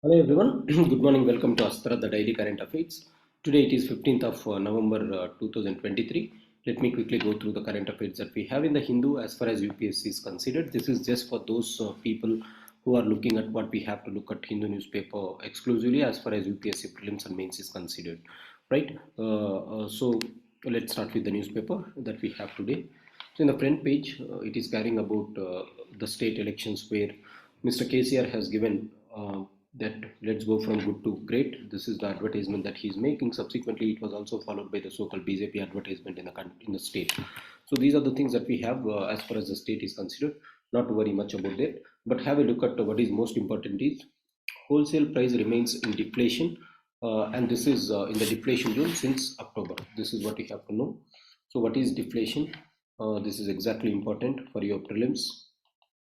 Hello everyone, good morning. Welcome to ASTRA, the daily current affairs. Today it is 15th of November 2023. Let me quickly go through the current affairs that we have in the Hindu as far as UPSC is considered. This is just for those people who are looking at what we have to look at Hindu newspaper exclusively as far as UPSC prelims and mains is considered. Right? So let's start with the newspaper that we have today. So in the front page, it is carrying about the state elections where Mr. KCR has given that let's go from good to great. This is the advertisement that he's making. Subsequently, it was also followed by the so-called BJP advertisement in the state. So these are the things that we have as far as the state is considered. Not to worry much about that, but have a look at what is most important is wholesale price remains in deflation, and this is in the deflation zone since October. This is what we have to know. So what is deflation? This is exactly important for your prelims.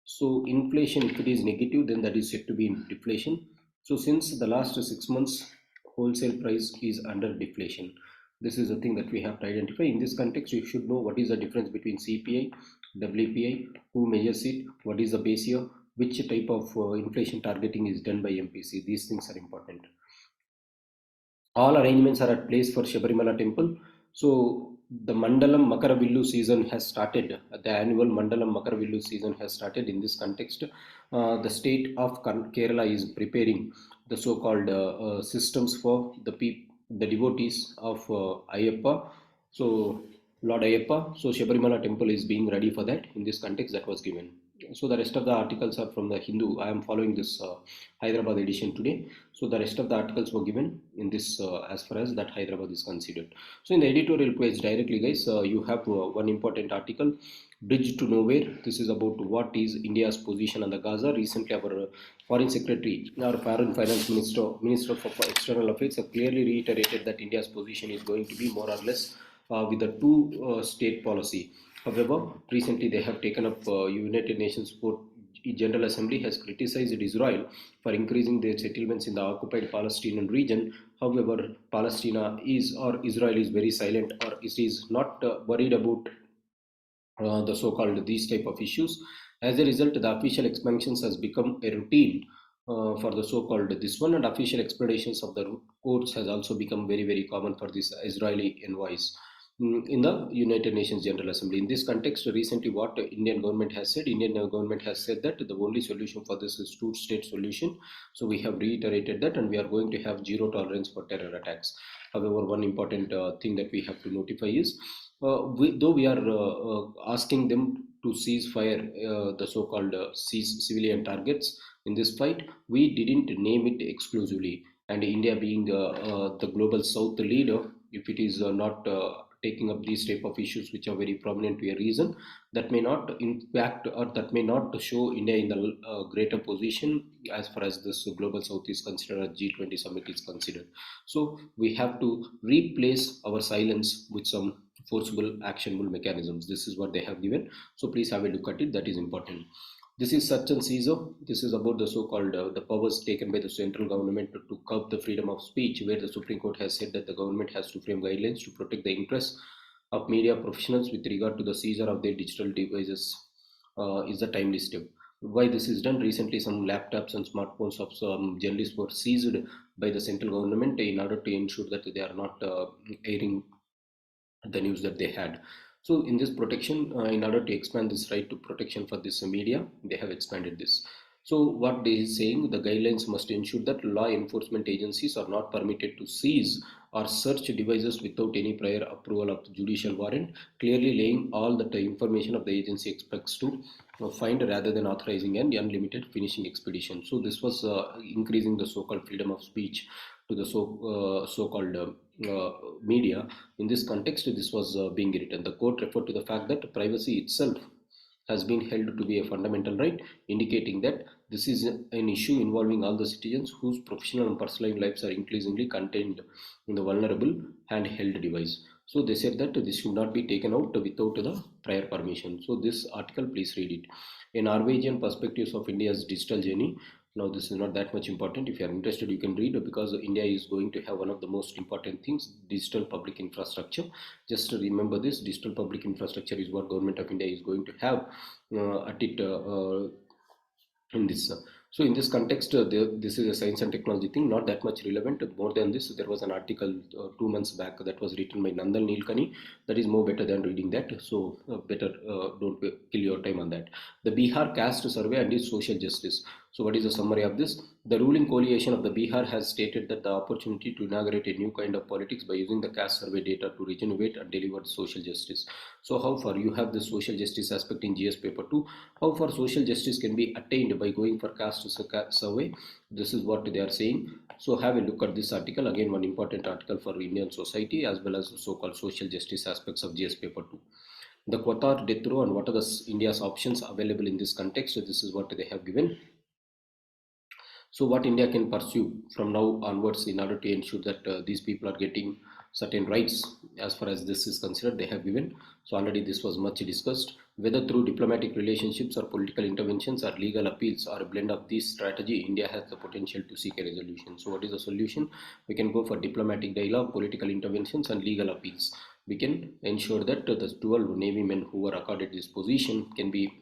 So inflation, if it is negative, then that is said to be in deflation. So since the last 6 months, wholesale price is under deflation. This is the thing that we have to identify. In this context, you should know what is the difference between CPI, WPI, who measures it, what is the base year, which type of inflation targeting is done by MPC. These things are important. All arrangements are at place for Shabarimala temple. So the Mandalam Makaravillu season has started. The annual Mandalam Makaravillu season has started. In this context, the state of Kerala is preparing the so-called systems for the devotees of Ayyappa. So Lord Ayyappa. So Shabarimala temple is being ready for that. In this context, that was given. So the rest of the articles are from the Hindu. I am following this Hyderabad edition today. So the rest of the articles were given in this as far as that Hyderabad is considered. So in the editorial page directly, guys, you have one important article, Bridge to Nowhere. This is about what is India's position on the Gaza. Recently, our foreign secretary, our foreign finance minister for external affairs, have clearly reiterated that India's position is going to be more or less with a two-state policy. However, recently they have taken up United Nations General Assembly has criticized Israel for increasing their settlements in the occupied Palestinian region. However, Palestina is or Israel is very silent, or it is not worried about the so-called these type of issues. As a result, the official expansions has become a routine for the so-called this one, and official explanations of the courts has also become very common for this Israeli envoys in the United Nations General Assembly. In this context, recently what Indian government has said that the only solution for this is two-state solution. So we have reiterated that, and we are going to have zero tolerance for terror attacks. However, one important thing that we have to notify is, though we are asking them to cease fire, the so-called civilian targets in this fight, we didn't name it exclusively. And India being the global South leader, if it is not taking up these type of issues which are very prominent to a reason, that may not impact or that may not show India in the greater position as far as this global South is considered, as G20 summit is considered. So we have to replace our silence with some forcible actionable mechanisms. This is what they have given. So please have a look at it. That is important. This is such and seizure. This is about the so-called the powers taken by the central government to curb the freedom of speech, where the Supreme Court has said that the government has to frame guidelines to protect the interests of media professionals with regard to the seizure of their digital devices. Is the timely step. Why this is done? Recently, some laptops and smartphones of some journalists were seized by the central government in order to ensure that they are not airing the news that they had. So in this protection, in order to expand this right to protection for this media, they have expanded this. So what they is saying, the guidelines must ensure that law enforcement agencies are not permitted to seize or search devices without any prior approval of the judicial warrant, clearly laying all the information of the agency expects to find rather than authorizing an unlimited finishing expedition. So this was increasing the so-called freedom of speech to the so-called media. In this context, this was being written. The court referred to the fact that privacy itself has been held to be a fundamental right, indicating that this is an issue involving all the citizens whose professional and personal lives are increasingly contained in the vulnerable handheld device. So they said that this should not be taken out without the prior permission. So this article, please read it. A Norwegian perspectives of India's digital journey. Now this is not that much important. If you are interested, you can read, because India is going to have one of the most important things, digital public infrastructure. Just remember this, digital public infrastructure is what government of India is going to have at it in this So in this context, this is a science and technology thing, not that much relevant. More than this, there was an article 2 months back that was written by Nandal Nilkani. That is more better than reading that. So better don't kill your time on that. The Bihar caste survey and its social justice. So what is the summary of this? The ruling coalition of the Bihar has stated that the opportunity to inaugurate a new kind of politics by using the caste survey data to regenerate and deliver social justice. So how far you have the social justice aspect in GS paper 2? How far social justice can be attained by going for caste survey? This is what they are saying. So have a look at this article. Again, one important article for Indian society as well as so-called social justice aspects of GS paper 2. The Qatar death row and what are the India's options available in this context? So this is what they have given. So what India can pursue from now onwards in order to ensure that these people are getting certain rights as far as this is considered, they have given. So already this was much discussed. Whether through diplomatic relationships or political interventions or legal appeals or a blend of this strategy, India has the potential to seek a resolution. So what is the solution? We can go for diplomatic dialogue, political interventions and legal appeals. We can ensure that the 12 Navy men who were accorded this position can be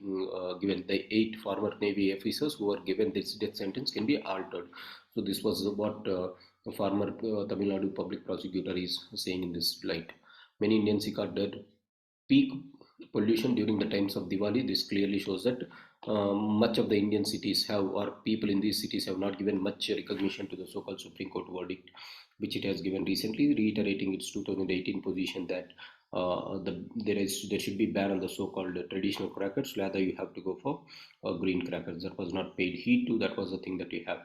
given. The 8 former Navy officers who were given this death sentence can be altered. So this was what former Tamil Nadu public prosecutor is saying in this light. Many Indians recorded peak pollution during the times of Diwali. This clearly shows that much of the Indian cities have, or people in these cities have not given much recognition to the so-called Supreme Court verdict, which it has given recently, reiterating its 2018 position that there should be ban on the so-called traditional crackers. Rather, you have to go for green crackers. That was not paid heed to. That was the thing that we have.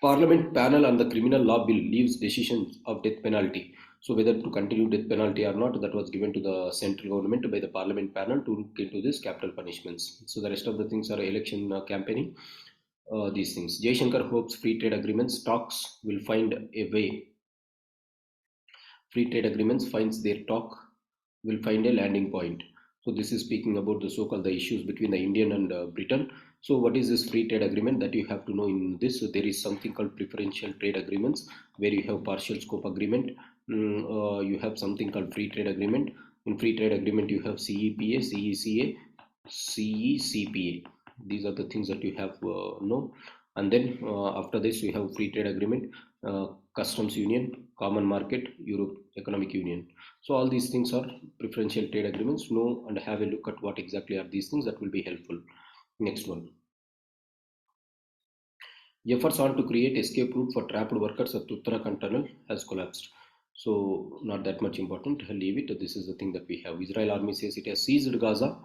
Parliament panel on the criminal law bill leaves decisions of death penalty. So whether to continue death penalty or not, that was given to the central government by the parliament panel to look into this capital punishments. So the rest of the things are election campaigning. These things. Jaishankar hopes free trade agreements talks will find a way. Free trade agreements finds their talk will find a landing point. So this is speaking about the so-called the issues between the Indian and Britain. So what is this free trade agreement that you have to know in this? So there is something called preferential trade agreements where you have partial scope agreement. You have something called free trade agreement. In free trade agreement you have CEPA, CECA, CECPA. These are the things that you have know. And then after this we have free trade agreement, customs union, common market, Europe economic union. So all these things are preferential trade agreements. Know and have a look at what exactly are these things. That will be helpful. Next one. Efforts on to create escape route for trapped workers at Uttarakhand tunnel has collapsed. So not that much important. Leave it. This is the thing that we have. Israel army says it has seized Gaza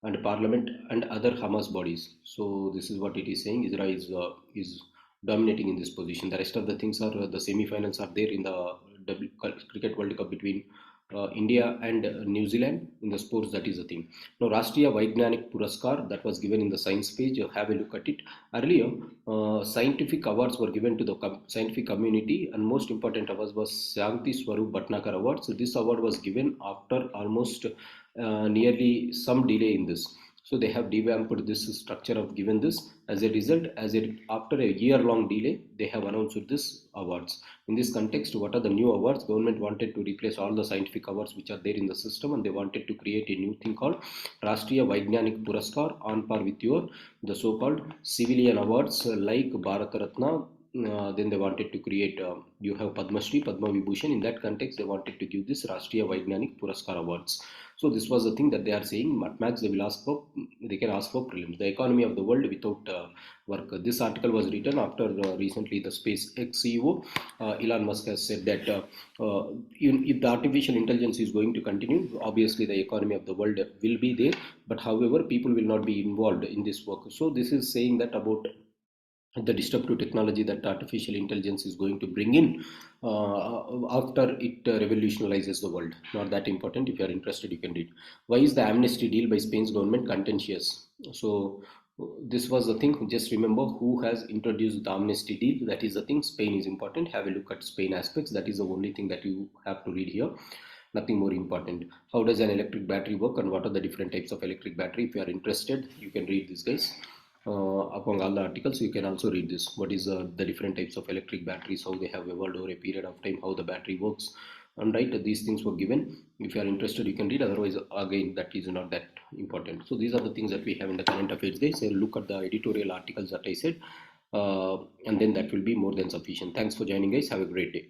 and parliament and other Hamas bodies. So this is what it is saying. Israel is dominating in this position. The rest of the things are the semi-finals are there in the Cricket World Cup between India and New Zealand in the sports. That is the thing. Now Rashtriya Vaignanik Puraskar that was given in the science page. Have a look at it. Earlier, scientific awards were given to the scientific community, and most important awards was Shanti Swarup Bhatnagar Award. So this award was given after almost nearly some delay in this. So they have revamped this structure of given this. As a result, after a year-long delay, they have announced this awards. In this context, what are the new awards? Government wanted to replace all the scientific awards which are there in the system, and they wanted to create a new thing called Rashtriya Vaignanik Puraskar on par with the so-called civilian awards like Bharat Ratna. Then they wanted to create, you have Padma Shri, Padma Vibhushan. In that context, they wanted to give this Rashtriya Vaignanik Puraskar awards. So this was the thing that they are saying. At max, they can ask for prelims. The economy of the world without work. This article was written after recently the SpaceX CEO Elon Musk has said that if the artificial intelligence is going to continue, obviously the economy of the world will be there. But however, people will not be involved in this work. So this is saying that about the disruptive technology that artificial intelligence is going to bring in after it revolutionizes the world. Not that important. If you are interested, you can read. Why is the amnesty deal by Spain's government contentious? So this was the thing. Just remember who has introduced the amnesty deal. That is the thing. Spain is important. Have a look at Spain aspects. That is the only thing that you have to read here. Nothing more important. How does an electric battery work and what are the different types of electric battery? If you are interested, you can read this, guys. Among all the articles, you can also read this. What is the different types of electric batteries, how they have evolved over a period of time, how the battery works, And right, these things were given. If you are interested, you can read. Otherwise, again, that is not that important. So these are the things that we have in the current affairs day. So look at the editorial articles that I said, and then that will be more than sufficient. Thanks for joining, guys. Have a great day.